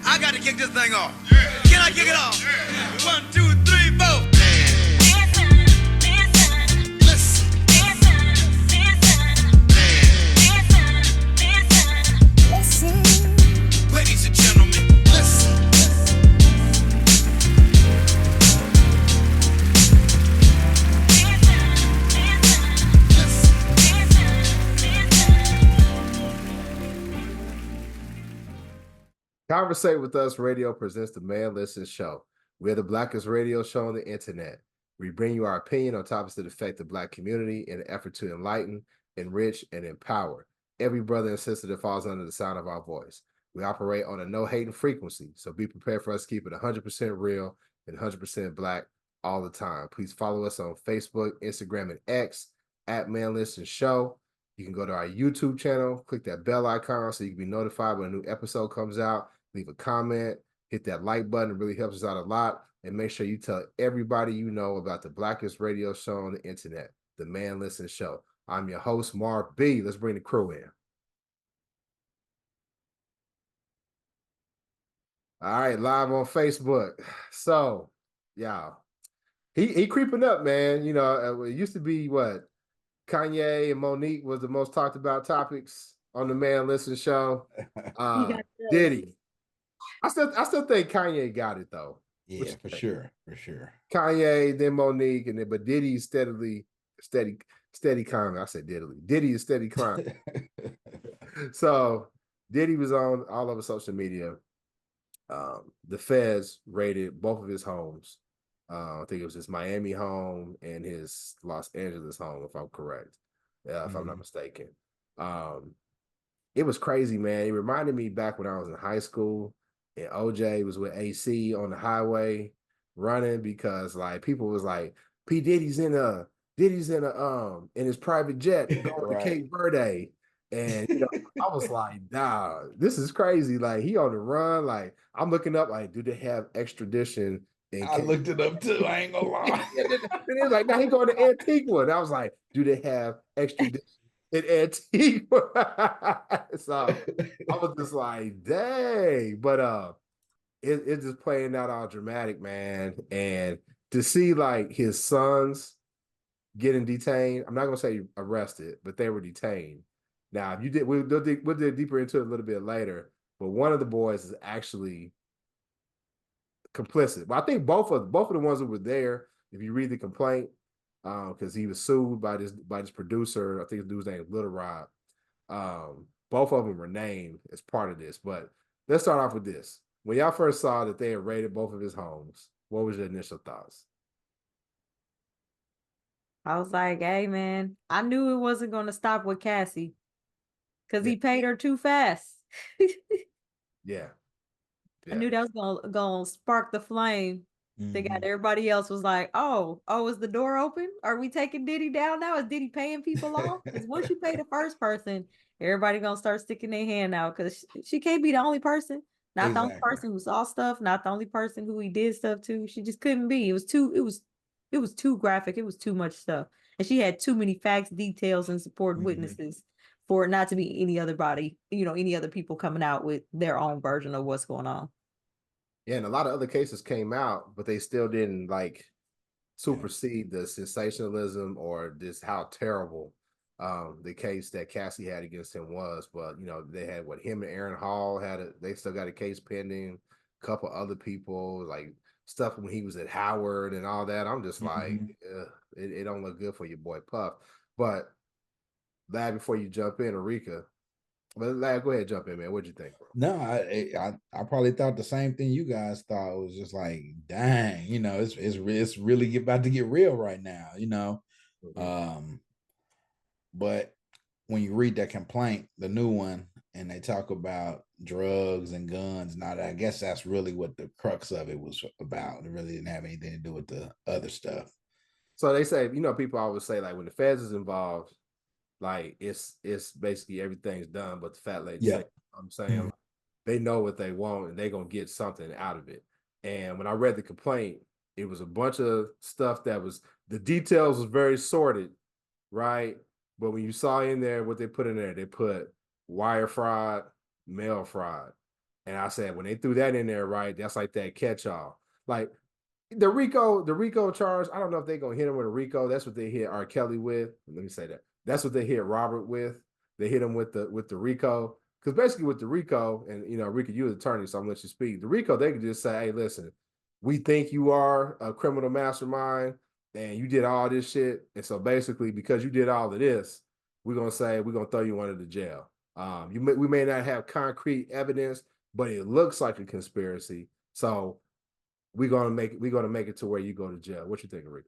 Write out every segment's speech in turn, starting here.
I got to kick this thing off. Can I kick it off? 1, 2, 3, 4. Ladies and gentlemen, listen. Conversate with Us Radio presents the Man Listen Show. We're the blackest radio show on the internet. We bring you our opinion on topics that affect the Black community in an effort to enlighten, enrich, and empower every brother and sister that falls under the sound of our voice. We operate on a no-hating frequency, so be prepared for us to keep it 100% real and 100% Black all the time. Please follow us on Facebook, Instagram, and X at Man Listen Show. You can go to our YouTube channel, click that bell icon so you can be notified when a new episode comes out. Leave a comment, hit that like button. It really helps us out a lot. And make sure you tell everybody you know about the blackest radio show on the internet, the Man Listen Show. I'm your host, Marv B. Let's bring the crew in. All right, live on Facebook. So, yeah, he creeping up, man. You know, it used to be what? Kanye and Monique was the most talked about topics on the Man Listen Show. Diddy. I still think Kanye got it though. Yeah, for sure. Kanye, then Monique, and then but Diddy is steady climbing. I said Diddy is steady climbing. So Diddy was on all over social media. The feds raided both of his homes. I think it was his Miami home and his Los Angeles home, if I'm correct. If I'm not mistaken. It was crazy, man. It reminded me back when I was in high school. And OJ was with AC on the highway running because like people was like, P. Diddy's in his private jet going to Cape Verde. And you know, I was like, nah, this is crazy. Like he on the run. Like I'm looking up, like, do they have extradition? I looked it up too. I ain't gonna lie. And it's like, now he going to Antigua. And I was like, do they have extradition in Antigua? So I was just like, dang. But it's just playing out all dramatic, man. And to see like his sons getting detained, I'm not gonna say arrested, but they were detained. Now, if you did, we'll dig deeper into it a little bit later. But one of the boys is actually complicit. But I think both of the ones that were there, if you read the complaint, because he was sued by this producer. I think his dude's name is Little Rob. Both of them were named as part of this. But let's start off with this. When y'all first saw that they had raided both of his homes, what was your initial thoughts? I was like, hey, man, I knew it wasn't going to stop with Cassie because he paid her too fast. Yeah. I knew that was going to spark the flame. They got everybody else was like, oh, is the door open? Are we taking Diddy down now? Is Diddy paying people off? Because once you pay the first person, everybody going to start sticking their hand out because she can't be the only person. Not the only person who saw stuff, not the only person who he did stuff to. She just couldn't be. It was too graphic. It was too much stuff. And she had too many facts, details, and supporting witnesses for it not to be any other people coming out with their own version of what's going on. Yeah, and a lot of other cases came out, but they still didn't like supersede the sensationalism or just how terrible the case that Cassie had against him was. But you know, they had him and Aaron Hall they still got a case pending, a couple other people, like stuff when he was at Howard and all that. I'm just like, it don't look good for your boy Puff. But Lad, before you jump in, Arika, but Lad, go ahead, jump in, man. What'd you think, bro? No, I probably thought the same thing you guys thought. It was just like, dang, you know, it's really about to get real right now, you know. But when you read that complaint, the new one, and they talk about drugs and guns, now I guess that's really what the crux of it was about. It really didn't have anything to do with the other stuff. So they say, you know, people always say like when the feds is involved, like it's basically everything's done, but the fat lady say, I'm saying like, they know what they want and they're gonna get something out of it. And when I read the complaint, it was a bunch of stuff that was, the details was very sorted, right? But when you saw in there what they put in there, they put wire fraud, mail fraud. And I said, when they threw that in there, right, that's like that catch-all. Like the Rico charge, I don't know if they're gonna hit him with a Rico. That's what they hit R. Kelly with. Let me say that. That's what they hit Robert with. They hit him with the Rico. Because basically with the Rico, and Rico, you're the attorney, so I'm gonna let you speak. The Rico, they could just say, hey, listen, we think you are a criminal mastermind and you did all this shit. And so basically, because you did all of this, we're gonna throw you under the jail. We may not have concrete evidence, but it looks like a conspiracy. So we're gonna make it to where you go to jail. What you think, Rico?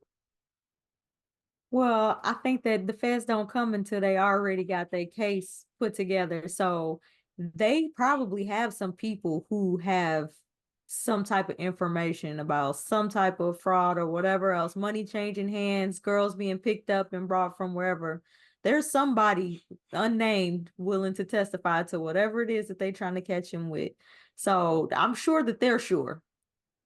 Well, I think that the feds don't come until they already got their case put together. So they probably have some people who have some type of information about some type of fraud or whatever else, money changing hands, girls being picked up and brought from wherever. There's somebody unnamed willing to testify to whatever it is that they're trying to catch him with. So I'm sure that they're sure,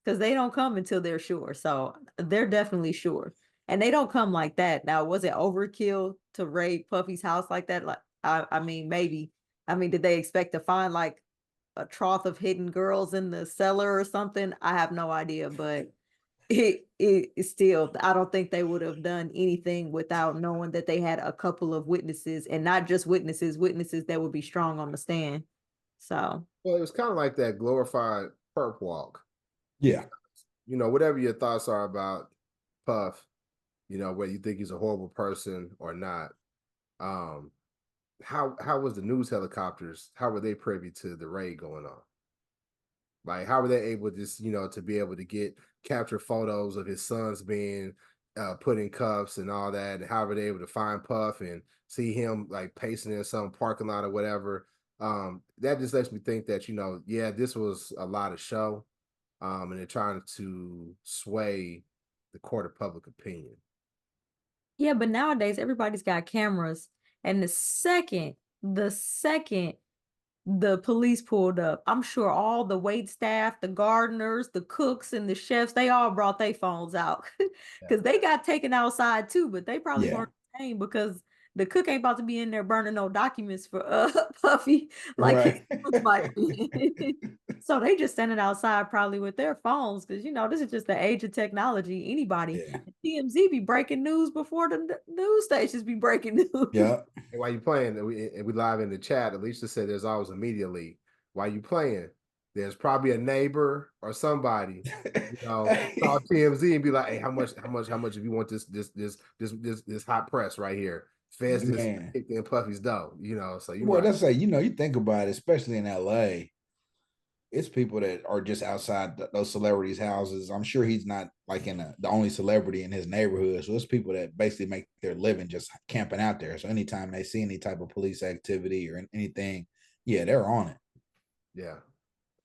because they don't come until they're sure. So they're definitely sure. And they don't come like that. Now, was it overkill to raid Puffy's house like that? Like, I mean, maybe. I mean, did they expect to find like a trough of hidden girls in the cellar or something? I have no idea, but it still, I don't think they would have done anything without knowing that they had a couple of witnesses, and not just witnesses that would be strong on the stand. So, Well, it was kind of like that glorified perp walk. Yeah. Whatever your thoughts are about Puff, whether you think he's a horrible person or not. How was the news helicopters? How were they privy to the raid going on? Like, how were they able to be able to capture photos of his sons being put in cuffs and all that? And how were they able to find Puff and see him like pacing in some parking lot or whatever? That just lets me think that, yeah, this was a lot of show. And they're trying to sway the court of public opinion. yeah, but nowadays everybody's got cameras, and the second the police pulled up, I'm sure all the wait staff, the gardeners, the cooks, and the chefs, they all brought their phones out because they got taken outside too, but they probably Yeah. weren't saying, because the cook ain't about to be in there burning no documents for Puffy like his Right. sons might be. So they just standing outside probably with their phones, because this is just the age of technology. Anybody, Yeah. TMZ be breaking news before the news stations be breaking news. Yeah. And while you playing, and we live in the chat, Alicia said there's always a media leak. While you playing, there's probably a neighbor or somebody, call TMZ and be like, hey, how much if you want this hot press right here? Feds just Man. kicked in Puffy's dough, so you Well, right. that's like, you think about it, especially in LA, it's people that are just outside those celebrities' houses. I'm sure he's not like the only celebrity in his neighborhood. So it's people that basically make their living just camping out there. So anytime they see any type of police activity or anything, yeah, they're on it. Yeah.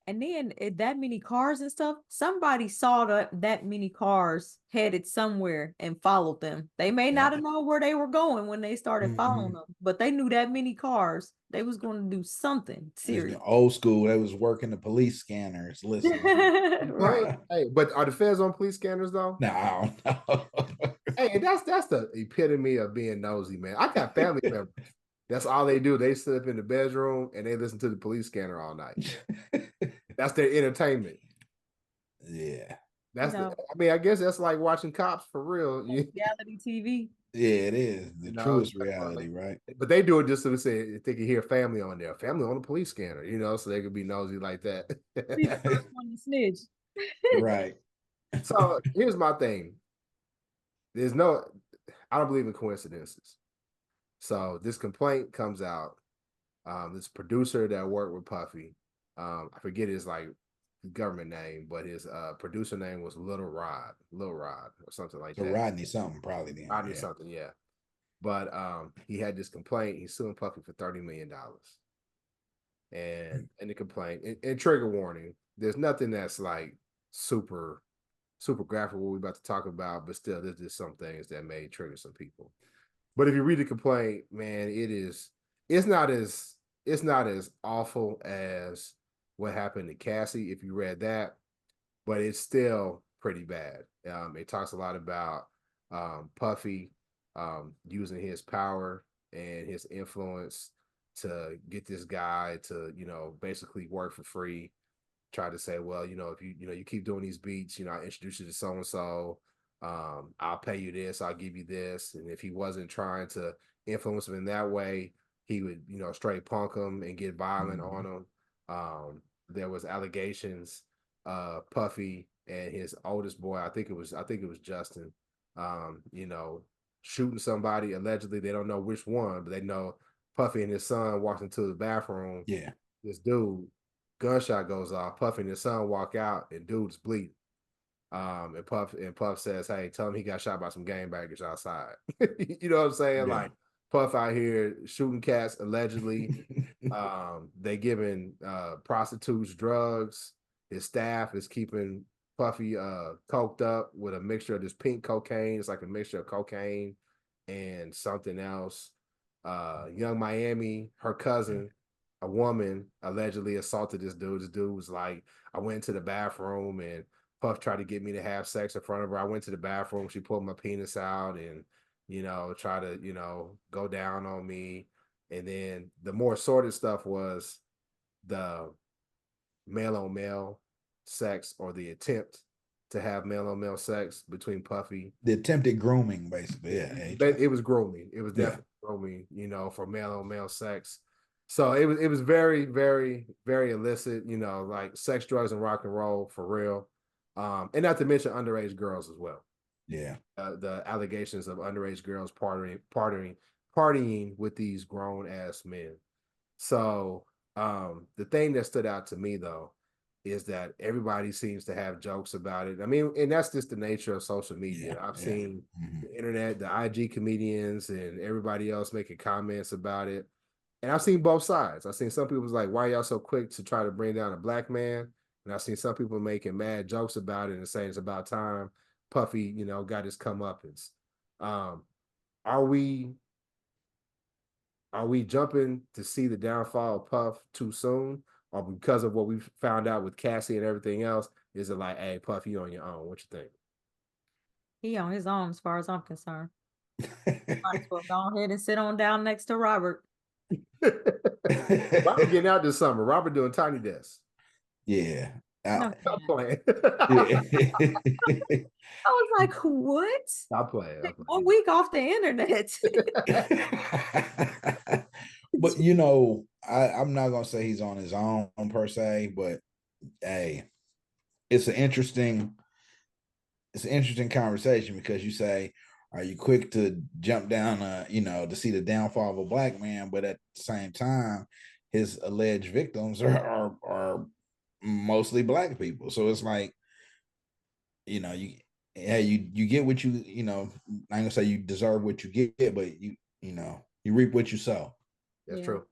And then that many cars and stuff, somebody saw that many cars headed somewhere and followed them. They may not have known where they were going when they started following them, but they knew that many cars, they was going to do something serious. Old school, they was working the police scanners. Listen. Right. Hey, but are the feds on police scanners though? No, I don't know. Hey, that's the epitome of being nosy, man. I got family members. That's all they do. They sit up in the bedroom and they listen to the police scanner all night. That's their entertainment. Yeah. I guess that's like watching Cops for real. Reality TV. Yeah, it is the truest reality, right? But they do it just so they can hear family on there, family on the police scanner, so they could be nosy like that. Be the first one to snitch. Right. So here's my thing. I don't believe in coincidences. So this complaint comes out. This producer that worked with Puffy, I forget his government name, but his producer name was Lil Rod or something like that. Rodney something, probably. Then, Rodney something, yeah. But he had this complaint. He's suing Puffy for $30 million. And in the complaint, and trigger warning, there's nothing that's like super graphic what we're about to talk about, but still there's just some things that may trigger some people. But if you read the complaint, man, it's not as awful as what happened to Cassie if you read that, but it's still pretty bad. It talks a lot about Puffy using his power and his influence to get this guy to basically work for free, tried to say, well, if you keep doing these beats, I introduce you to so and so. I'll pay you this, I'll give you this. And if he wasn't trying to influence him in that way, he would, straight punk him and get violent on him. There was allegations, Puffy and his oldest boy, I think it was Justin, shooting somebody allegedly. They don't know which one, but they know Puffy and his son walked into the bathroom. Yeah. This dude, gunshot goes off. Puffy and his son walk out, and dude's bleeding. And Puff says, "Hey, tell him he got shot by some gangbangers outside." You know what I'm saying? Yeah. Like Puff out here shooting cats allegedly. They giving prostitutes drugs. His staff is keeping Puffy coked up with a mixture of this pink cocaine. It's like a mixture of cocaine and something else. Young Miami, her cousin, a woman, allegedly assaulted this dude. This dude was like, I went into the bathroom and Puff tried to get me to have sex in front of her. I went to the bathroom. She pulled my penis out and, try to, go down on me. And then the more sordid stuff was the male on male sex, or the attempt to have male on male sex between Puffy. The attempted grooming, basically. Yeah. It was grooming. It was definitely grooming, for male on male sex. So it was very, very, very illicit, like sex, drugs, and rock and roll for real. And not to mention underage girls as well. Yeah. The allegations of underage girls partying with these grown ass men. So the thing that stood out to me though is that everybody seems to have jokes about it. I mean, and that's just the nature of social media. I've seen the internet, the IG comedians, and everybody else making comments about it. And I've seen both sides. I've seen some people was like, why y'all so quick to try to bring down a black man? And I've seen some people making mad jokes about it and saying it's about time Puffy, got his comeuppance. Are we jumping to see the downfall of Puff too soon? Or because of what we found out with Cassie and everything else, is it like, hey, Puff, you on your own? What you think? He on his own as far as I'm concerned. Might as well go ahead and sit on down next to Robert. Robert getting out this summer. Robert doing Tiny Desk. Yeah. Stop playing. I was like, what? Stop playing. 1 week off the internet. But I'm not gonna say he's on his own per se, but hey, it's an interesting conversation, because you say, are you quick to jump down to see the downfall of a black man, but at the same time his alleged victims are mostly black people. So it's like, you get what you I ain't gonna say you deserve what you get, but you reap what you sow. That's true.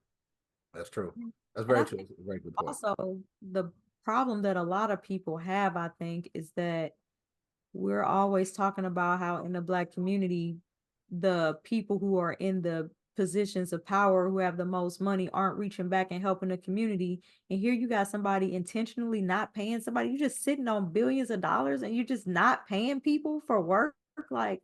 That's true. That's very true. That's a very good point. Also, the problem that a lot of people have, I think, is that we're always talking about how in the Black community, the people who are in the positions of power, who have the most money, aren't reaching back and helping the community. And here you got somebody intentionally not paying somebody. You're just sitting on billions of dollars and you're just not paying people for work. Like,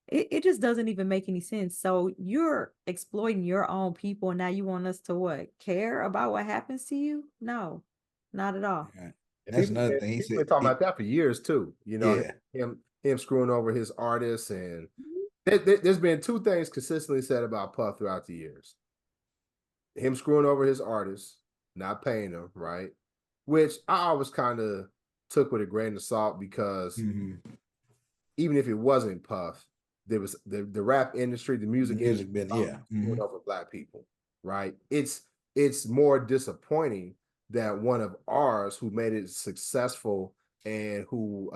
it just doesn't even make any sense. So you're exploiting your own people, and now you want us to what? Care about what happens to you? No, not at all. Right. That's another thing. He's been talking about that for years too. Him screwing over his artists, and there's been two things consistently said about Puff throughout the years. Him screwing over his artists, not paying them, right? Which I always kind of took with a grain of salt, because even if it wasn't Puff, there was the rap industry, the music industry, screwing over black people, right? It's more disappointing that one of ours who made it successful and who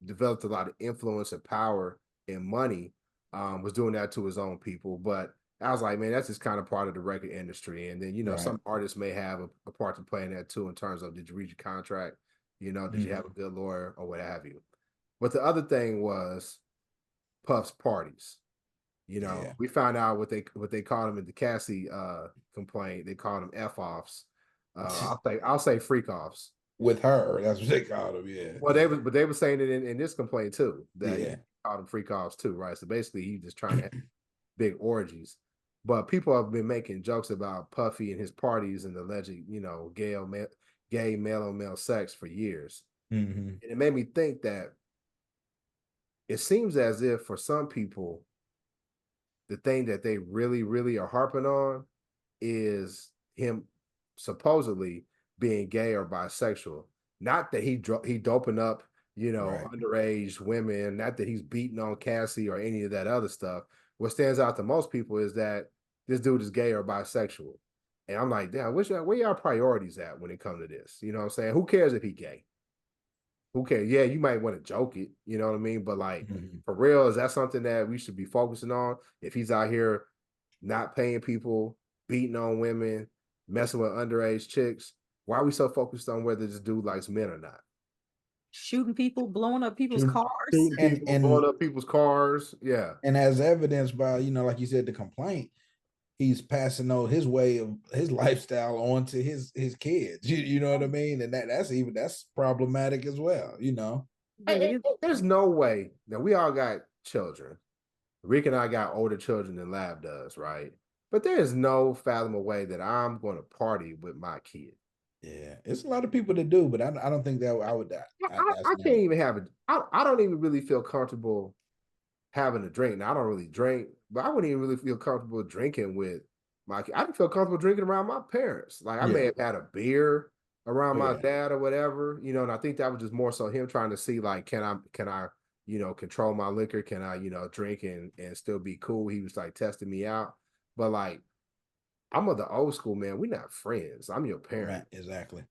developed a lot of influence and power and money was doing that to his own people. But I was like, man, that's just kind of part of the record industry. And then, some artists may have a part to play in that too, in terms of, did you read your contract? Did you have a good lawyer or what have you? But the other thing was Puff's parties. We found out what they called him in the Cassie complaint. They called him F-offs. I'll say freak offs. With her, that's what they called him. Yeah. Well, they were saying it in this complaint too, that he called him freak offs too, right? So basically, he's just trying to have big orgies. But people have been making jokes about Puffy and his parties and the alleged, gay male on male sex for years. Mm-hmm. And it made me think that it seems as if for some people, the thing that they really, really are harping on is him supposedly being gay or bisexual. Not that he doping up, Right. underage women, not that he's beating on Cassie or any of that other stuff. What stands out to most people is that this dude is gay or bisexual. And I'm like, damn, where y'all priorities at when it comes to this? You know what I'm saying? Who cares if he gay? Who cares? Yeah, you might want to joke it, you know what I mean? But like, for real, is that something that we should be focusing on? If he's out here not paying people, beating on women, messing with underage chicks, why are we so focused on whether this dude likes men or not? Shooting people, blowing up people's cars. Shooting people, blowing up people's cars. Yeah. And as evidenced by, like you said, the complaint, he's passing on his way of his lifestyle on to his kids. You know what I mean? And that's problematic as well, There's no way that we all got children. Rick and I got older children than Lab does, right? But there is no fathomable way that I'm going to party with my kid. Yeah, it's a lot of people that do, but I don't think that I would. I can't even have it. I don't even really feel comfortable having a drink. Now, I don't really drink, but I wouldn't even really feel comfortable drinking with my kid. I didn't feel comfortable drinking around my parents. Like I may have had a beer around my dad or whatever, and I think that was just more so him trying to see like, can I, control my liquor? Can I, drink and still be cool? He was like testing me out. But like, I'm of the old school, man. We're not friends. I'm your parent. Right, exactly.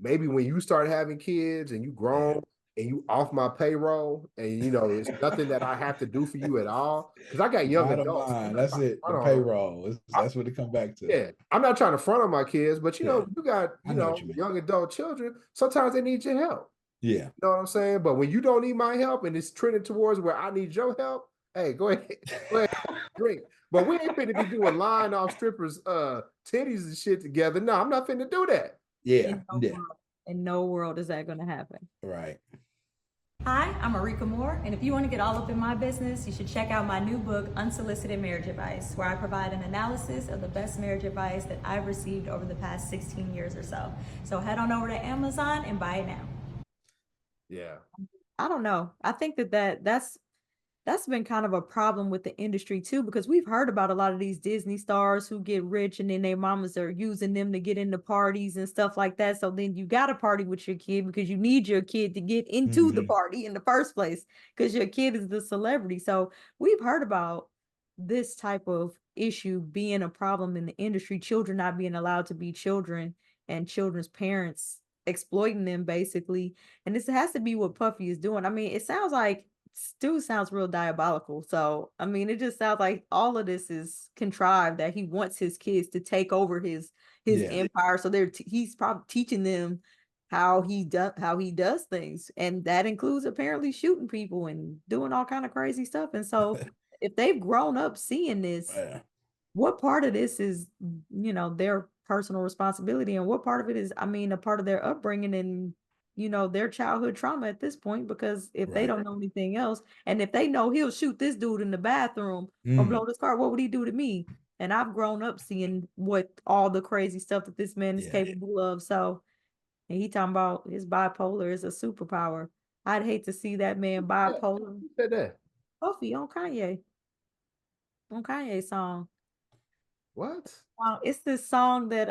Maybe when you start having kids and you grown and you off my payroll and it's nothing that I have to do for you at all. Because I got young adults. That's it. The payroll. That's what it come back to. Yeah. I'm not trying to front on my kids, but you got, young adult children. Sometimes they need your help. Yeah. You know what I'm saying? But when you don't need my help and it's trending towards where I need your help, hey, go ahead, drink. But we ain't finna be doing line off strippers' titties and shit together. No, I'm not finna do that. Yeah. In no world is that gonna happen. Right. Hi, I'm Marika Moore, and if you want to get all up in my business, you should check out my new book, Unsolicited Marriage Advice, where I provide an analysis of the best marriage advice that I've received over the past 16 years or so. So head on over to Amazon and buy it now. Yeah. I don't know. I think that's been kind of a problem with the industry too, because we've heard about a lot of these Disney stars who get rich and then their mamas are using them to get into parties and stuff like that. So then you got to party with your kid because you need your kid to get into the party in the first place because your kid is the celebrity. So we've heard about this type of issue being a problem in the industry, children not being allowed to be children and children's parents exploiting them basically. And this has to be what Puffy is doing. I mean, it sounds like Stu sounds real diabolical. So, I mean, it just sounds like all of this is contrived that he wants his kids to take over his empire. So he's probably teaching them how he does things. And that includes apparently shooting people and doing all kind of crazy stuff. And so if they've grown up seeing this, what part of this is, their personal responsibility and what part of it is, I mean, a part of their upbringing and their childhood trauma at this point, because if they don't know anything else, and if they know he'll shoot this dude in the bathroom or blow this car, what would he do to me? And I've grown up seeing what all the crazy stuff that this man is capable of. So, and he talking about his bipolar is a superpower. I'd hate to see that man bipolar. Who said that? Puffy on Kanye's song. What? It's this song that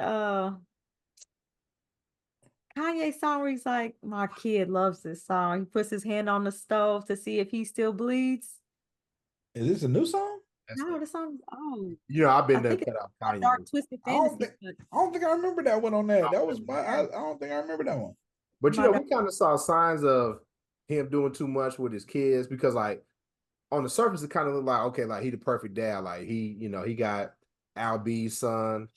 Kanye song where he's like, my kid loves this song. He puts his hand on the stove to see if he still bleeds. Is this a new song? No, the song is old. I've been there. Dark Twisted Fantasy. I don't think I remember that one on there. That was I don't think I remember that one. But we kind of saw signs of him doing too much with his kids because like on the surface it kind of looked like, okay, like he the perfect dad. Like he got Al B's son,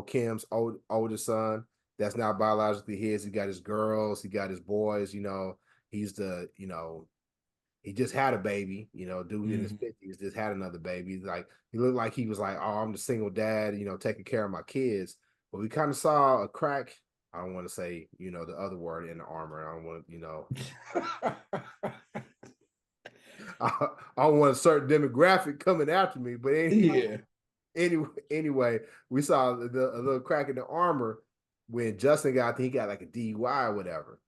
Kim's oldest son. That's not biologically his. He got his girls, he got his boys, he's the, he just had a baby, dude in his 50s just had another baby. Like he looked like he was like, oh, I'm the single dad, taking care of my kids. But we kind of saw a crack. I don't want to say, the other word in the armor. I don't want, I don't want a certain demographic coming after me, but anyway, we saw a little crack in the armor. when Justin got, I think he got like a DUI or whatever.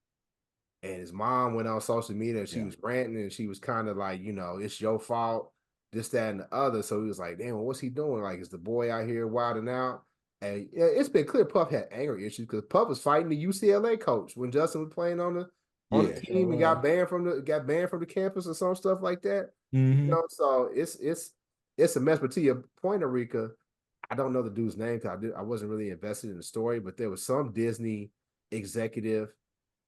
And his mom went on social media and she was ranting and she was kind of like, it's your fault, this, that, and the other. So he was like, damn, what's he doing? Like, is the boy out here wilding out? And it's been clear Puff had anger issues because Puff was fighting the UCLA coach when Justin was playing on the team and got banned from the campus or some stuff like that. So it's a mess. But to your point, Arika, I don't know the dude's name because I wasn't really invested in the story, but there was some Disney executive.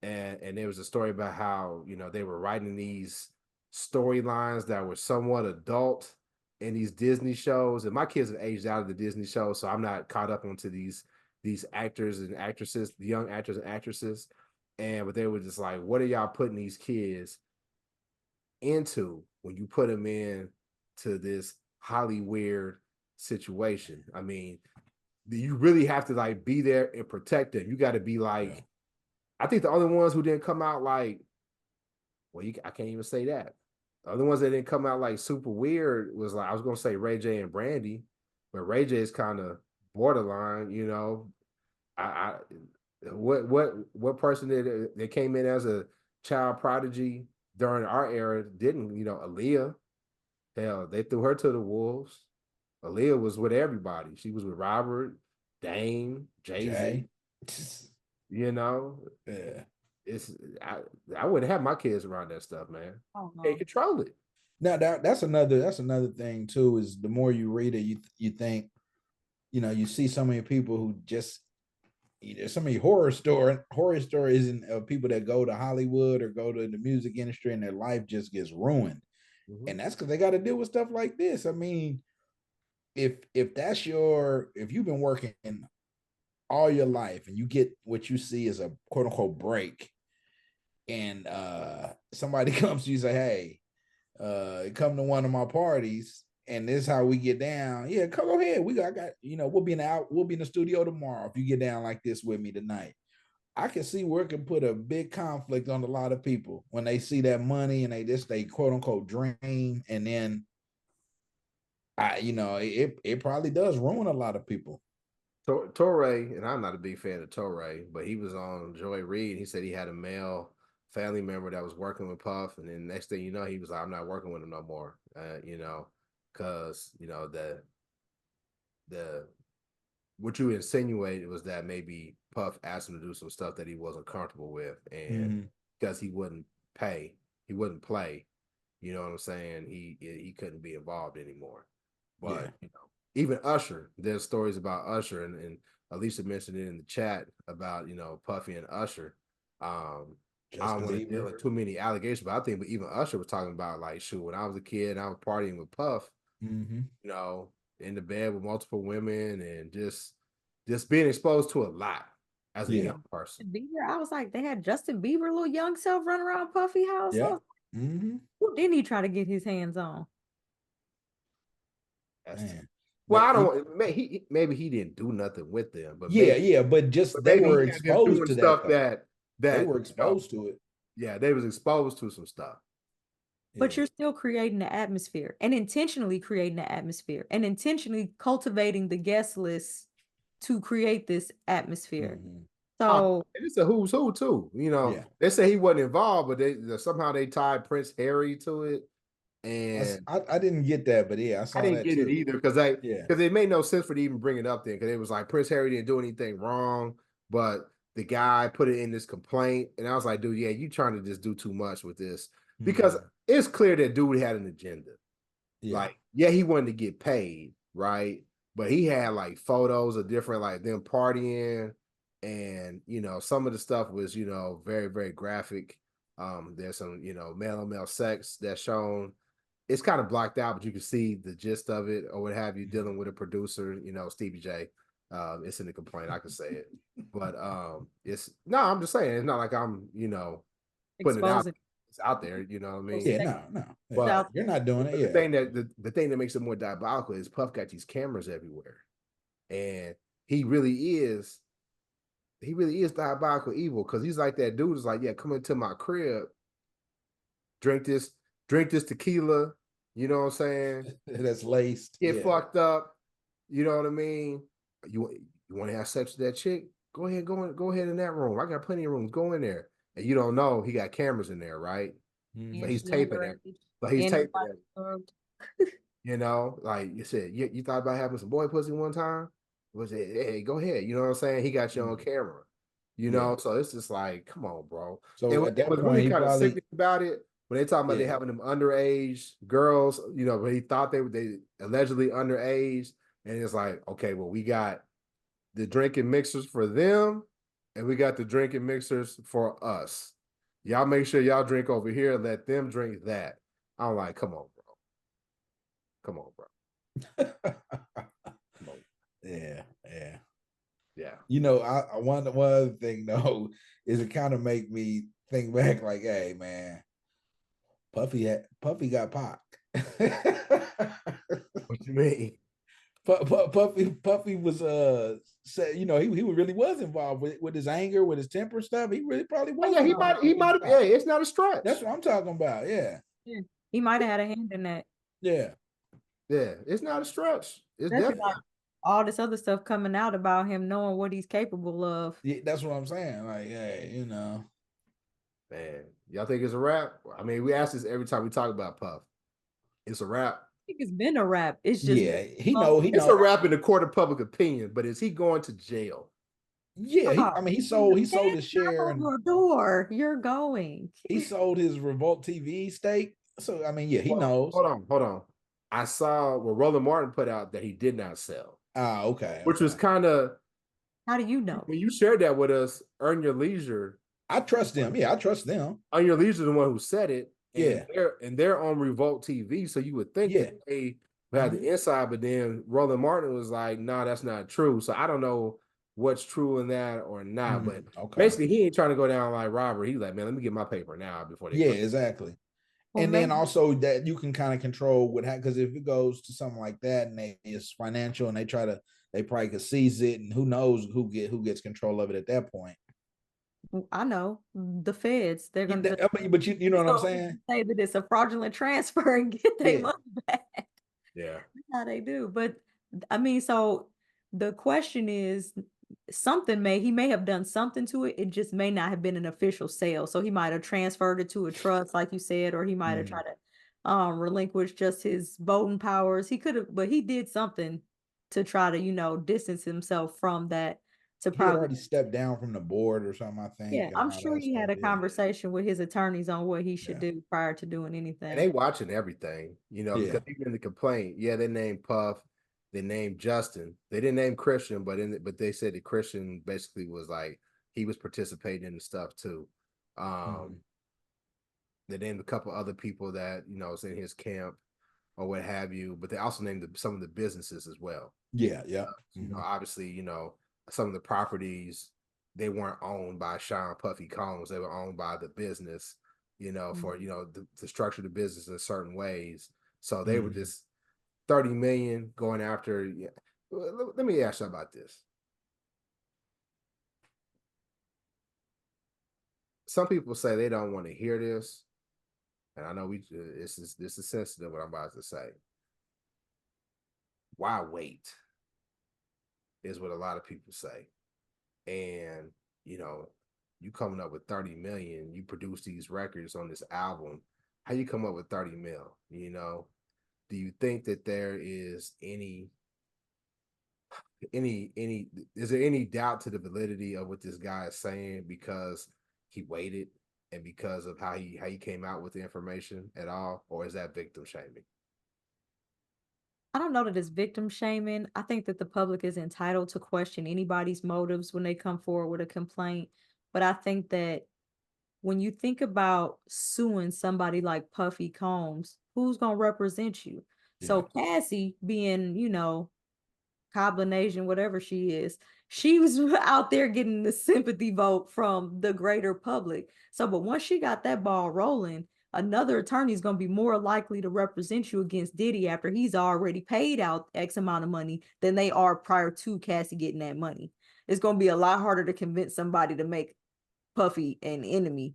And there was a story about how, they were writing these storylines that were somewhat adult in these Disney shows. And my kids have aged out of the Disney shows, so I'm not caught up onto these actors and actresses, the young actors and actresses. But they were just like, what are y'all putting these kids into when you put them in to this Hollywood situation? I mean, you really have to like be there and protect them. You got to be like, I think the only ones who didn't come out like, I can't even say that. The other ones that didn't come out like super weird was like, I was gonna say Ray J and Brandy, but Ray J is kind of borderline, what person that came in as a child prodigy during our era didn't, Aaliyah. Hell, they threw her to the wolves. Aaliyah was with everybody. She was with Robert, Dame, Jay-Z. Yeah. I wouldn't have my kids around that stuff, man. Can't control it. Now that's another thing too, is the more you read it, you think, you see so many people who just, there's so many horror stories of people that go to Hollywood or go to the music industry and their life just gets ruined. And that's because they got to deal with stuff like this. I mean, if you've been working all your life and you get what you see as a quote unquote break, and somebody comes to you and say, hey, come to one of my parties and this is how we get down. Yeah, go ahead. We'll be in the studio tomorrow if you get down like this with me tonight. I can see where it can put a big conflict on a lot of people when they see that money and they quote unquote dream, and then it probably does ruin a lot of people. Torre, and I'm not a big fan of Torre, but he was on Joy Reid. He said he had a male family member that was working with Puff, and then next thing you know, he was like, I'm not working with him no more. Because the what you insinuated was that maybe Puff asked him to do some stuff that he wasn't comfortable with, and because he wouldn't play, you know what I'm saying? He couldn't be involved anymore. But even Usher, there's stories about Usher, and Alicia mentioned it in the chat about Puffy and Usher. I don't want to deal with too many allegations, but I think even Usher was talking about like, shoot, when I was a kid, I was partying with Puff, in the bed with multiple women, and just being exposed to a lot as a young person. Bieber, I was like, they had Justin Bieber, little young self running around Puffy house. Yeah. Who didn't he try to get his hands on? Well, I don't. Maybe he didn't do nothing with them, but but they were exposed to stuff that they were exposed to it. Yeah, they was exposed to some stuff. But you're still creating the atmosphere and intentionally creating the atmosphere and intentionally cultivating the guest list to create this atmosphere. So it's a who's who too. They say he wasn't involved, but somehow they tied Prince Harry to it. And I didn't get that, but I didn't get it either because it made no sense for to even bring it up then, because it was like Prince Harry didn't do anything wrong, but the guy put it in this complaint, and I was like, dude, you trying to just do too much with this, because it's clear that dude had an agenda. Like, he wanted to get paid, right? But he had like photos of different, like them partying, and some of the stuff was very, very graphic. There's some male on male sex that's shown. It's kind of blocked out, but you can see the gist of it or what have you, dealing with a producer, Stevie J. It's in the complaint. I can say it, but I'm just saying, it's not like I'm, putting it out. It's out there, you know what I mean? Yeah, no. But you're not doing it. The thing that makes it more diabolical is Puff got these cameras everywhere, and he really is diabolical evil, because he's like that dude is like, come into my crib, drink this tequila, you know what I'm saying? That's laced. Get fucked up, you know what I mean? You want to have sex with that chick? go ahead in that room. I got plenty of rooms. Go in there. And you don't know he got cameras in there, right? So he's taping it. So he's taping it. You know, like you said, you thought about having some boy pussy one time? Was it, hey, go ahead. You know what I'm saying? He got you on camera. You know, so it's just like, come on, bro. So and at that what's point, really he kind of probably sickening about it, when they talking about they having them underage girls, you know, but he thought they allegedly underage, and it's like, okay, well, we got the drinking mixers for them, and we got the drinking mixers for us. Y'all make sure y'all drink over here and let them drink that. I'm like, come on, bro. Come on, bro. Come on. Yeah. Yeah. You know, I one other thing though is it kind of make me think back like, hey man, Puffy got Pac. What you mean? Puffy was said, you know, he really was involved with his anger, with his temper stuff. He really probably was. Yeah, he might have. Yeah, it's not a stretch. That's what I'm talking about. Yeah. He might have had a hand in that. Yeah. It's not a stretch. It's Especially definitely like all this other stuff coming out about him knowing what he's capable of. Yeah, that's what I'm saying. Like, hey, you know. Man, y'all think it's a wrap? I mean, we ask this every time we talk about Puff. It's a wrap. I think it's been a wrap. It's just It's a wrap in the court of public opinion, but is he going to jail? Yeah, he sold his share on your door. You're going. He sold his Revolt TV stake. So I mean, yeah, he knows. Hold on. I saw what Roland Martin put out that he did not sell. Ah, okay. Which was kind of. How do you know? When you shared that with us, Earn Your Leisure. I trust them. Yeah, I trust them. Earn Your Leisure, the one who said it. Yeah, they're on Revolt TV, so you would think that they had the inside, but then Roland Martin was like, "No, that's not true." So I don't know what's true in that or not, but basically he ain't trying to go down like robbery. He's like, "Man, let me get my paper now before they." Yeah, exactly. Well, and then also that you can kind of control what happens, because if it goes to something like that and it's financial and they probably could seize it, and who knows who gets control of it at that point. I know the feds. They're going to, but you know what I'm saying? Say that it's a fraudulent transfer and get their money back. Yeah, that's how they do. But I mean, so the question is, he may have done something to it. It just may not have been an official sale. So he might have transferred it to a trust, like you said, or he might have tried to relinquish just his voting powers. He could have, but he did something to try to, distance himself from that. He had already stepped down from the board or something, I think. Yeah, I'm sure he had a conversation with his attorneys on what he should do prior to doing anything. And they watching everything, because even in the complaint, they named Puff, they named Justin. They didn't name Christian, but they said that Christian basically was like he was participating in the stuff too. They named a couple other people that was in his camp or what have you, but they also named some of the businesses as well. Yeah. Obviously, some of the properties, they weren't owned by Sean Puffy Combs. They were owned by the business, for, to structure the business in certain ways. So they were just 30 million going after. Yeah. Let me ask you about this. Some people say they don't want to hear this. And I know this is sensitive what I'm about to say. Why wait? Is what a lot of people say. And you coming up with 30 million, you produce these records on this album, how you come up with 30 mil? Do you think that there is is there any doubt to the validity of what this guy is saying because he waited and because of how he came out with the information at all, or is that victim shaming? I don't know that it's victim shaming. I think that the public is entitled to question anybody's motives when they come forward with a complaint. But I think that when you think about suing somebody like Puffy Combs, who's going to represent you? Yeah. So Cassie being, Cobblinasian, whatever she is, she was out there getting the sympathy vote from the greater public. So, but once she got that ball rolling, another attorney is going to be more likely to represent you against Diddy after he's already paid out X amount of money than they are prior to Cassie getting that money. It's going to be a lot harder to convince somebody to make Puffy an enemy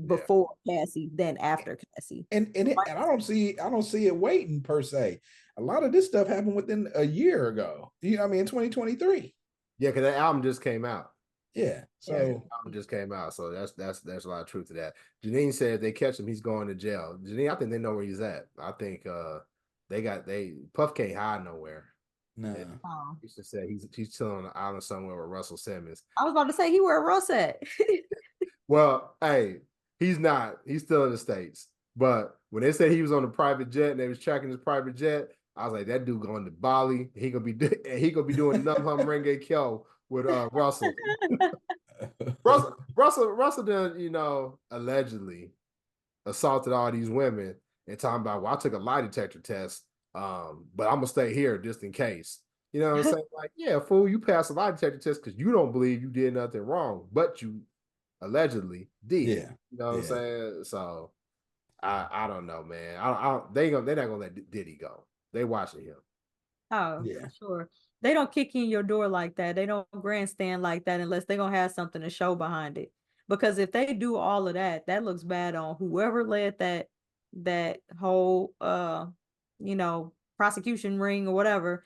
before Cassie than after Cassie. And I don't see it waiting per se. A lot of this stuff happened within a year ago. In 2023. Yeah, because that album just came out. Yeah. So album just came out. So there's a lot of truth to that. Janine said if they catch him, he's going to jail. Janine, I think they know where he's at. I think Puff can't hide nowhere. no. He should say he's chilling on the island somewhere with Russell Simmons. I was about to say he where Russ at. Well, hey, he's not. He's still in the States. But when they said he was on a private jet and they was tracking his private jet, I was like, that dude going to Bali. He gonna be doing Num Hum Renge Kyo with Russell. Russell done, allegedly assaulted all these women and talking about, well, I took a lie detector test, but I'm gonna stay here just in case. You know what I'm saying? Like, yeah, fool, you passed a lie detector test because you don't believe you did nothing wrong, but you allegedly did. Yeah. You know what I'm saying? So I don't know, man. They're not gonna let Diddy go. They watching him. Oh, yeah, for sure. They don't kick in your door like that. They don't grandstand like that unless they're gonna have something to show behind it. Because if they do all of that, that looks bad on whoever led that whole prosecution ring or whatever.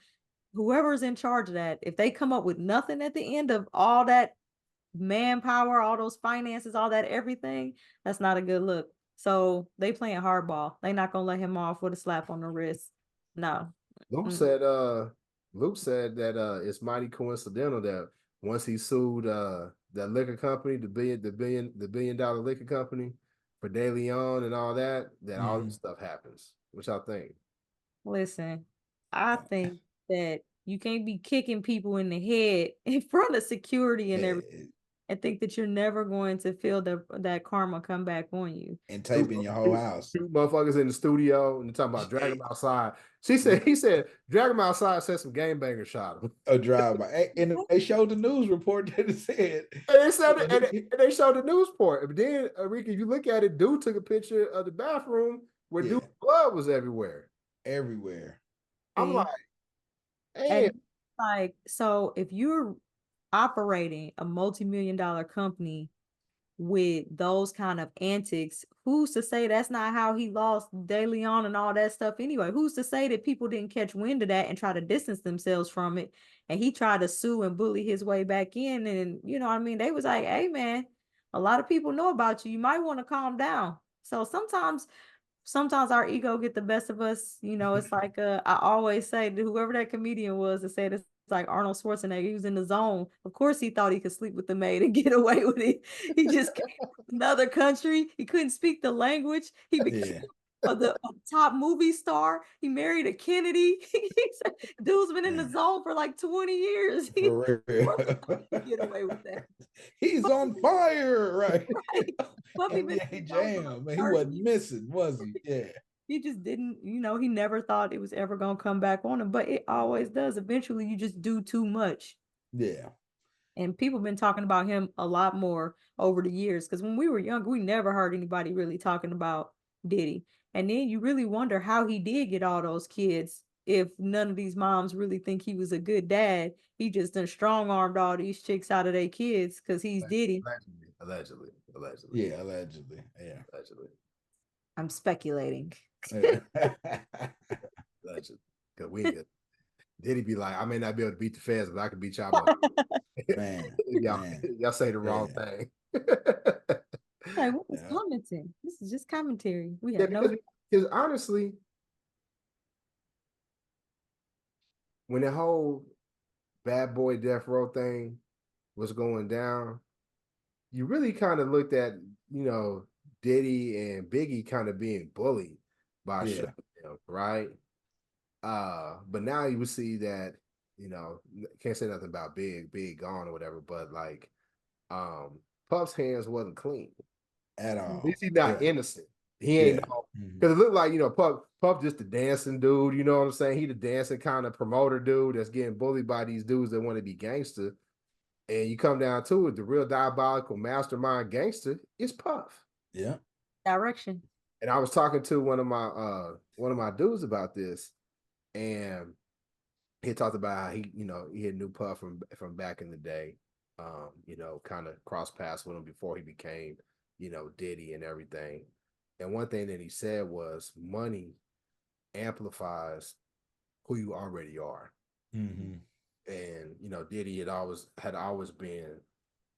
Whoever's in charge of that, if they come up with nothing at the end of all that manpower, all those finances, all that everything, that's not a good look. So they playing hardball. They not gonna let him off with a slap on the wrist. No. Luke said that it's mighty coincidental that once he sued that liquor company, the billion dollar liquor company for De Leon and all that, all this stuff happens. Which I think. Listen, I think that you can't be kicking people in the head in front of security and everything. And think that you're never going to feel that karma come back on you. And taping your whole house. Two motherfuckers in the studio and talking about drag him outside. He said, drag him outside, said some game banger shot him. A drive-by. And they showed the news report that it said. And they showed the news report. But then, Ricky, if you look at it, dude took a picture of the bathroom where dude's blood was everywhere. Everywhere. I'm like, hey. And like, so if you're operating a multi-million-dollar company with those kind of antics, who's to say that's not how he lost De Leon and all that stuff anyway? Who's to say that people didn't catch wind of that and try to distance themselves from it, and he tried to sue and bully his way back in? And you know what I mean, they was like, hey man, a lot of people know about you, you might want to calm down. So sometimes our ego get the best of us. It's like I always say to whoever that comedian was that said it's like Arnold Schwarzenegger. He was in the zone. Of course, he thought he could sleep with the maid and get away with it. He just came from another country. He couldn't speak the language. He became a top movie star. He married a Kennedy. Dude's been in the zone for like 20 years. For real. Get away with that. He's on fire, right? Puffy jam, man. He wasn't missing, was he? Yeah. He just didn't, he never thought it was ever going to come back on him, but it always does. Eventually, you just do too much. Yeah. And people have been talking about him a lot more over the years, because when we were younger, we never heard anybody really talking about Diddy. And then you really wonder how he did get all those kids if none of these moms really think he was a good dad. He just done strong-armed all these chicks out of their kids because he's Diddy. Allegedly. Yeah, allegedly. Yeah. Allegedly. I'm speculating. Diddy be like, I may not be able to beat the feds, but I can beat y'all. Man, y'all say the wrong thing. Like, what was commenting? This is just commentary. We have because honestly, when the whole Bad Boy Death Row thing was going down, you really kind of looked at, Diddy and Biggie kind of being bullied by them, right? But now you would see that, can't say nothing about Big gone or whatever, but like Puff's hands wasn't clean at all. At least he's not innocent. He ain't because it looked like, Puff just the dancing dude, you know what I'm saying? He the dancing kind of promoter dude that's getting bullied by these dudes that want to be gangster. And you come down to it, the real diabolical mastermind gangster is Puff. Yeah. Direction. And I was talking to one of my dudes about this, and he talked about how he had knew Puff from back in the day, kind of cross paths with him before he became, Diddy and everything. And one thing that he said was money amplifies who you already are. Mm-hmm. And Diddy had always been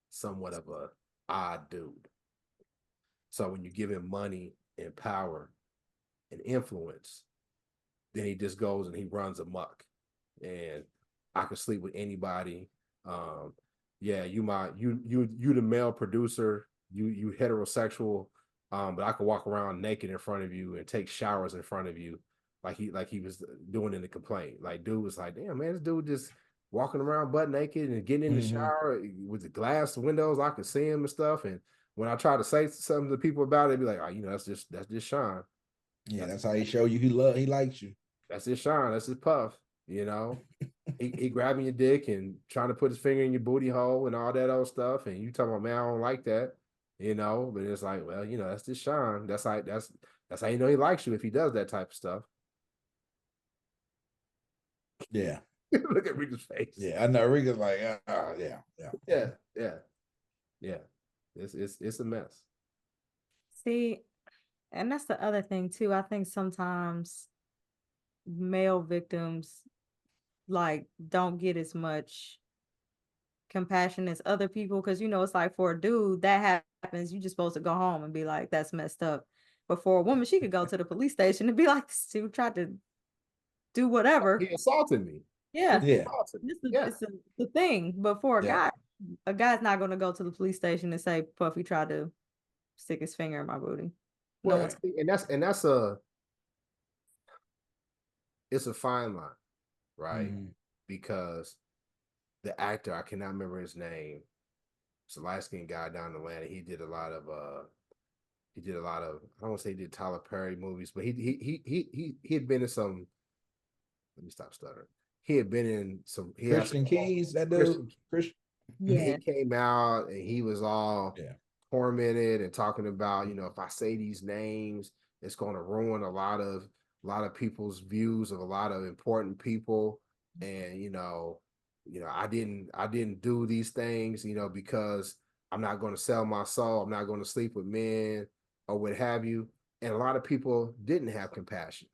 somewhat of a odd dude. So when you give him money and power and influence, then he just goes and he runs amok. And I could sleep with anybody. Yeah, you the male producer, you heterosexual, but I could walk around naked in front of you and take showers in front of you, like he was doing in the complaint. Like, dude was like, damn man, this dude just walking around butt naked and getting in the shower with the glass windows. I could see him and stuff. And when I try to say something to people about it, they'd be like, oh, that's just Sean. Yeah, that's how he show you he likes you. That's his Sean. That's his Puff. He grabbing your dick and trying to put his finger in your booty hole and all that old stuff. And you talking about, man, I don't like that. But it's like, well, that's just Sean. That's how he likes you, if he does that type of stuff. Yeah. Look at Rika's face. Yeah, I know. Rika's like, yeah. It's a mess. See, and that's the other thing too. I think sometimes male victims don't get as much compassion as other people, because it's like, for a dude that happens, you just supposed to go home and be like, that's messed up. But for a woman, she could go to the police station and be like, this dude tried to do whatever. He assaulted me. Yeah. It's the thing. But for a guy's not going to go to the police station and say, Puffy tried to stick his finger in my booty. Well, it's a fine line, right? Because the actor, I cannot remember his name, it's a light-skinned guy down in Atlanta. He did a lot of I don't want to say he did Tyler Perry movies, but he had been in some, let me stop stuttering. He had been in some Christian Keys, that dude. Christian. Yeah. He came out and he was all tormented and talking about, if I say these names, it's going to ruin a lot of people's views of a lot of important people. And, I didn't do these things, because I'm not going to sell my soul. I'm not going to sleep with men or what have you. And a lot of people didn't have compassion.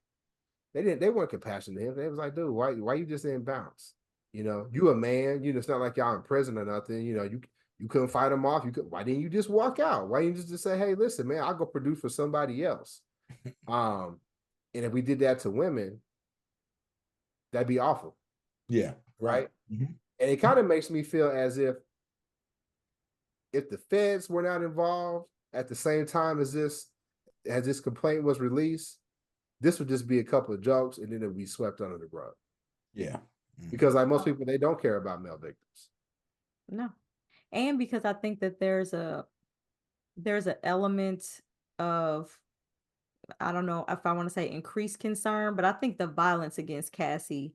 They weren't compassionate to him. They was like, dude, why you just didn't bounce? You a man, it's not like y'all in prison or nothing. You couldn't fight them off. Why didn't you just walk out? Why didn't you just say, hey, listen, man, I'll go produce for somebody else? And if we did that to women, that'd be awful. Yeah. Right. And it kind of makes me feel as if the feds were not involved at the same time as this complaint was released, this would just be a couple of jokes and then it would be swept under the rug. Yeah. Because like most people, they don't care about male victims. No. And because I think that there's an element of, I don't know if I want to say increased concern, but I think the violence against Cassie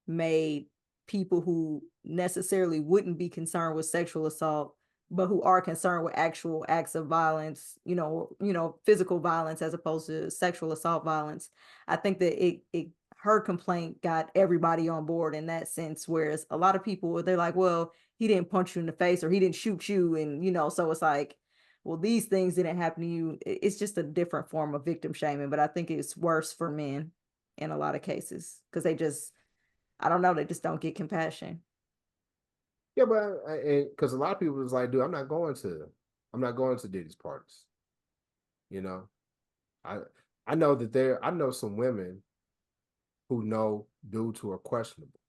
made people who necessarily wouldn't be concerned with sexual assault, but who are concerned with actual acts of violence, physical violence as opposed to sexual assault violence. I think that her complaint got everybody on board in that sense. Whereas a lot of people, they're like, well, he didn't punch you in the face or he didn't shoot you. And, so it's like, well, these things didn't happen to you. It's just a different form of victim shaming, but I think it's worse for men in a lot of cases because they just don't get compassion. Yeah, but because a lot of people was like, dude, I'm not going to Diddy's parties. I know some women who know dudes who are questionable,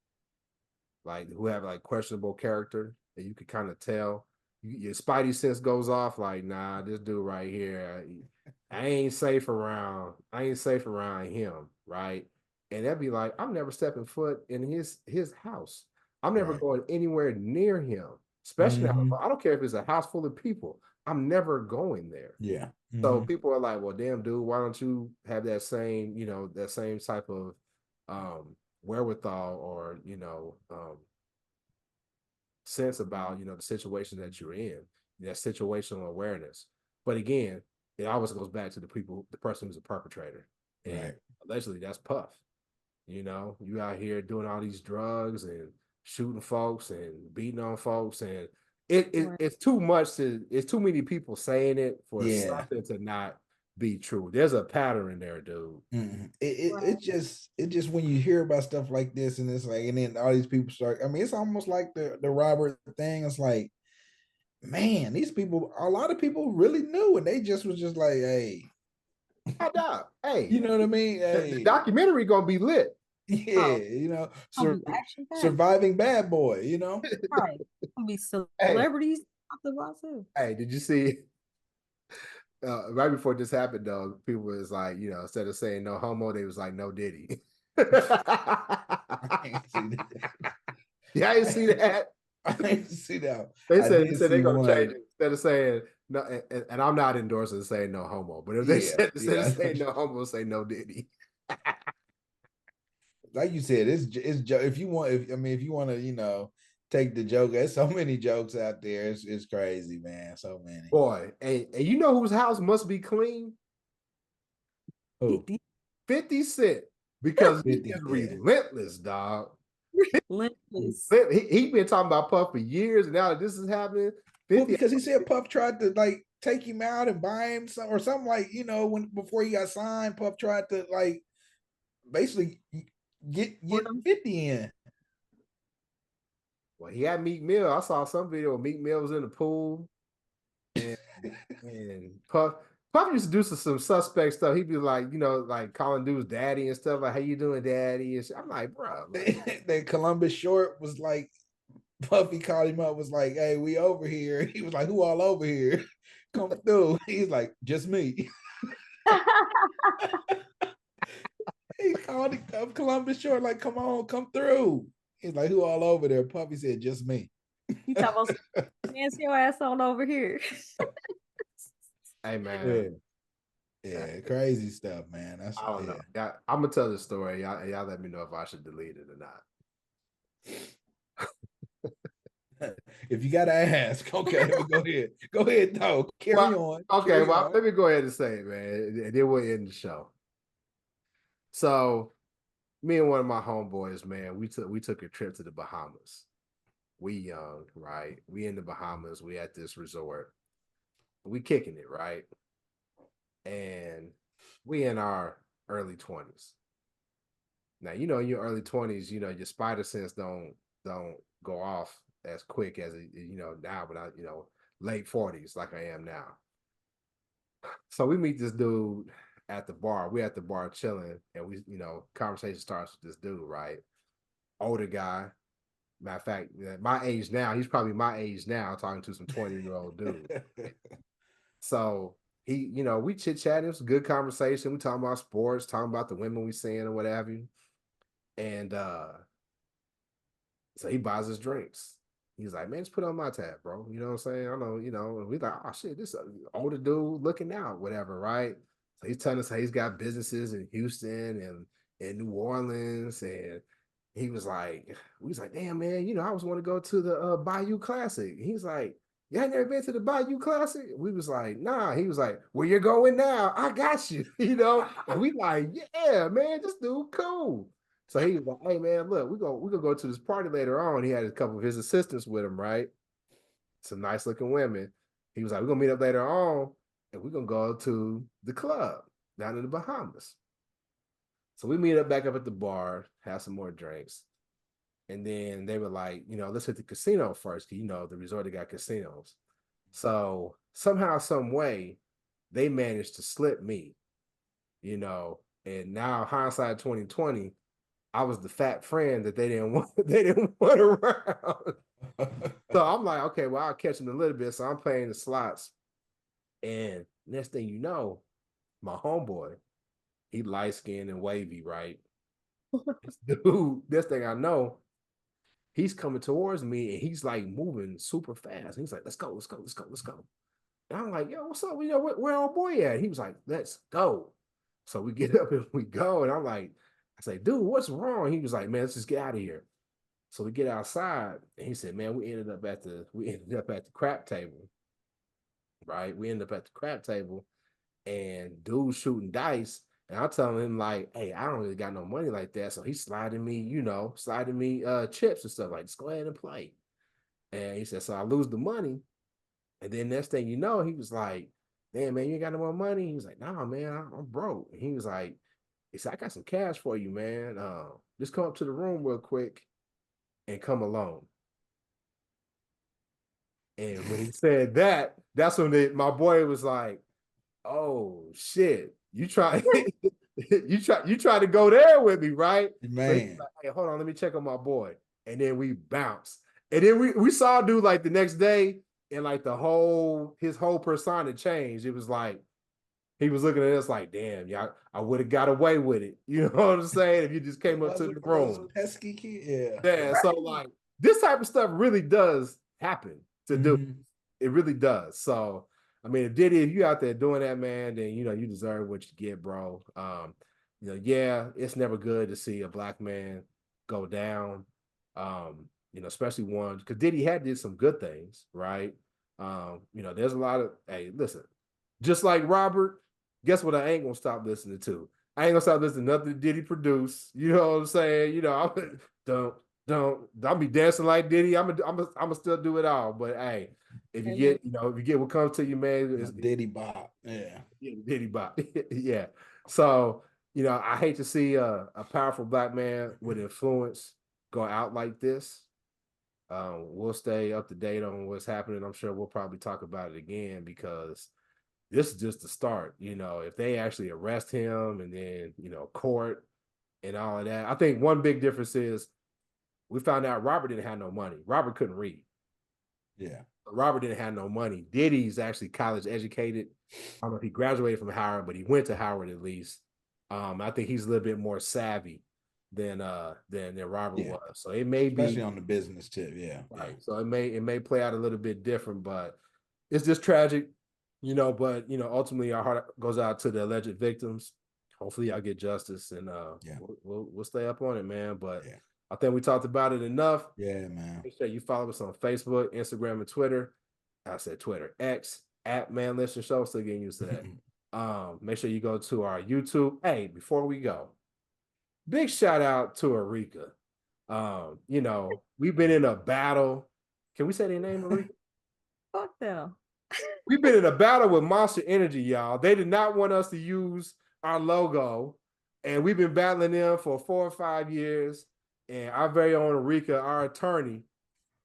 like who have like questionable character that you could kind of tell. Your spidey sense goes off like, nah, this dude right here, I ain't safe around him, right? And that'd be like, I'm never stepping foot in his house. I'm never going anywhere near him, especially I don't care if it's a house full of people. I'm never going there. Yeah. So people are like, well, damn, dude, why don't you have that same type of wherewithal or sense about the situation that you're in, that situational awareness. But again, it always goes back to the person who's a perpetrator, and allegedly that's Puff. You out here doing all these drugs and shooting folks and beating on folks, and it's too much it's too many people saying it for something to not be true. There's a pattern in there, dude. It just when you hear about stuff like this and it's like, and then all these people start. I mean, it's almost like the Robert thing. It's like, man, these people, a lot of people really knew, and they just was just like, hey, hey, you know what I mean? Hey, the documentary gonna be lit. Yeah, you know, surviving bad boy, you know. Right, gonna be celebrities off the box too. Hey, did you see? Right before this happened, though, people was like, you know, instead of saying no homo, they was like no Diddy. I ain't see that. Yeah, I didn't see that. I didn't see that. They said they're gonna change it instead of saying no, and I'm not endorsing saying no homo, but if they said instead of saying no homo, say no Diddy. Like you said, it's if you want, if you want to, you know, take the joke. There's so many jokes out there. It's crazy, man. So many. Boy, and you know whose house must be clean? Who? 50 Cent, because he is relentless, dog. Relentless. He been talking about Puff for years, and now that this is happening. 50, well, because he said Puff tried to like take him out and buy him some or something, like, you know, before he got signed, Puff tried to like basically get 50 in. Well, he had Meek Mill. I saw some video where Meek Mill was in the pool, and Puff used to do some suspect stuff. He'd be like, you know, like calling dudes daddy and stuff, like, how you doing, daddy? And I'm like, bro. That Columbus Short was like, Puffy called him up, was like, hey, we over here. He was like, who all over here? Come through. He's like, just me. He called Columbus Short, like, come on, come through. He's like, who all over there? Puffy said, just me. You talking about dance your ass on over here. Hey, man. Yeah, crazy stuff, man. I don't know. I'm gonna tell this story. Y'all let me know if I should delete it or not. If you gotta ask, okay, go ahead. Go ahead, though. Carry on. Okay, let me go ahead and say it, man. And then we'll end the show. So, me and one of my homeboys, man, we took a trip to the Bahamas. We young, right? We in the Bahamas. We at this resort. We kicking it, right? And we in our early 20s. Now, you know, in your early 20s, you know, your spider sense don't go off as quick as it, you know, now, but you know, late 40s like I am now. So we meet this dude at the bar. We at the bar chilling, and we, you know, conversation starts with this dude, right? Older guy. Matter of fact, my age now, he's probably my age now, talking to some 20-year-old dude. So he, you know, we chit-chatting. It was a good conversation. We talking about sports, talking about the women we seeing or what have you. And so he buys us drinks. He's like, man, just put on my tab, bro. You know what I'm saying? I know, you know, and we like, oh shit, this older dude looking out, whatever, right? So he's telling us how he's got businesses in Houston and in New Orleans, and he was like, we was like, damn, man, you know, I always want to go to the Bayou Classic. He's like, you ain't never been to the Bayou Classic? We was like, nah. He was like, where you going now? I got you, you know? And we like, yeah, man, this dude cool. So he was like, hey, man, look, we're gonna go to this party later on. He had a couple of his assistants with him, right? Some nice looking women. He was like, we're gonna meet up later on, and we're gonna go to the club down in the Bahamas. So we meet up back up at the bar, have some more drinks. And then they were like, you know, let's hit the casino first. You know, the resort, they got casinos. So somehow, some way, they managed to slip me, you know. And now, hindsight 2020, I was the fat friend that they didn't want around. So I'm like, okay, well, I'll catch them a little bit. So I'm playing the slots. And next thing you know, my homeboy, he light-skinned and wavy, right? Dude, this thing I know, he's coming towards me and he's like moving super fast. He's like, let's go. And I'm like, yo, what's up? You know, where our boy at? He was like, let's go. So we get up and we go. And I'm like, I say, dude, what's wrong? He was like, man, let's just get out of here. So we get outside, and he said, man, we ended up at the crap table. Right? We ended up at the crap table, and dude shooting dice. And I'm telling him, like, hey, I don't really got no money like that. So he's sliding me chips and stuff, like, just go ahead and play. And he said, so I lose the money. And then next thing you know, he was like, damn, man, you ain't got no more money? He was like, nah, man, I'm broke. And he was like, he said, I got some cash for you, man. Just come up to the room real quick and come alone. And when he said that, that's when my boy was like, oh shit, you try you try to go there with me, right? Man. So he's like, hey, hold on, let me check on my boy. And then we bounced. And then we saw dude like the next day, and like his whole persona changed. It was like he was looking at us like, damn, y'all, I would have got away with it. You know what I'm saying? If you just came up to the room. Pesky kid. Yeah. So like this type of stuff really does happen to do. It really does. So I mean, if Diddy, if you out there doing that, man, then you deserve what you get, bro. Yeah, it's never good to see a black man go down. Especially one because Diddy did some good things, right? There's a lot of listen, just like Robert, guess what I ain't gonna stop listening to? I ain't gonna stop listening to nothing Diddy produce. You know what I'm saying? I'll be dancing like Diddy. I'm gonna still do it all. But hey, if you get what comes to you, man, it's Diddy bop. Yeah, Diddy bop. Yeah. So I hate to see a powerful black man with influence go out like this. We'll stay up to date on what's happening. I'm sure we'll probably talk about it again because this is just the start. If they actually arrest him and then court and all of that, I think one big difference is we found out Robert didn't have no money. Robert couldn't read. Yeah. Robert didn't have no money. Diddy's actually college educated. I don't know if he graduated from Howard, but he went to Howard at least. I think he's a little bit more savvy than Robert was. So it may especially on the business tip. Yeah. Right. Yeah. So it may play out a little bit different, but it's just tragic, but ultimately our heart goes out to the alleged victims. Hopefully y'all get justice and we'll stay up on it, man. But I think we talked about it enough. Yeah, man. Make sure you follow us on Facebook, Instagram, and Twitter. I said Twitter, X at manlistenshow. Still getting used to that. Make sure you go to our YouTube. Hey, before we go, big shout out to Arika. We've been in a battle. Can we say their name, Arika? Fuck them. We've been in a battle with Monster Energy, y'all. They did not want us to use our logo, and we've been battling them for 4 or 5 years. And our very own Arika, our attorney,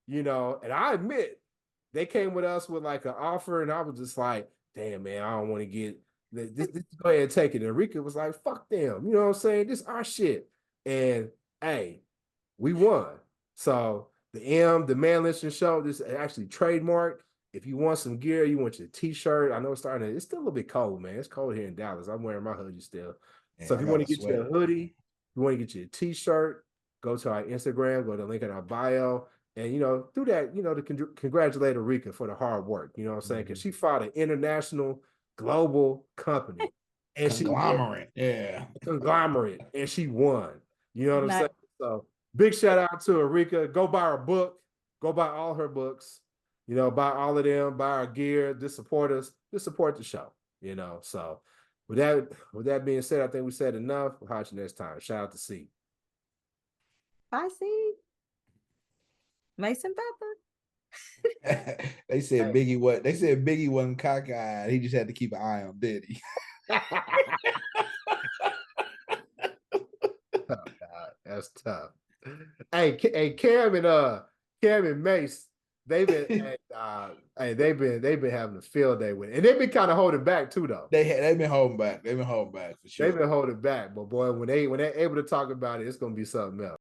and I admit they came with us with like an offer, and I was just like, damn, man, I don't want to get this. Go ahead and take it. And Arika was like, fuck them. You know what I'm saying? This is our shit. And hey, we won. So the Man Listen Show, this is actually trademarked. If you want some gear, you want your t-shirt. I know it's still a little bit cold, man. It's cold here in Dallas. I'm wearing my hoodie still. Yeah, so if you want to get you a hoodie, you want to get you a t-shirt, go to our Instagram, go to the link in our bio, and do that, to congratulate Arika for the hard work. You know what I'm saying? Because she fought an international global company. And conglomerate. Conglomerate. And she won. You know what I'm saying? So big shout out to Arika. Go buy her book. Go buy all her books. Buy all of them, buy our gear, just support us, just support the show, So with that being said, I think we said enough. We'll catch you next time. Shout out to C. Bye, C. Mason Pepper. They said Biggie wasn't cockeyed. He just had to keep an eye on Diddy. Oh, God, that's tough. Hey, Cam and Mace. They've been having a field day with it. And they've been kind of holding back too, though. They've been holding back. They've been holding back for sure. They've been holding back, but boy, when they're able to talk about it, it's gonna be something else.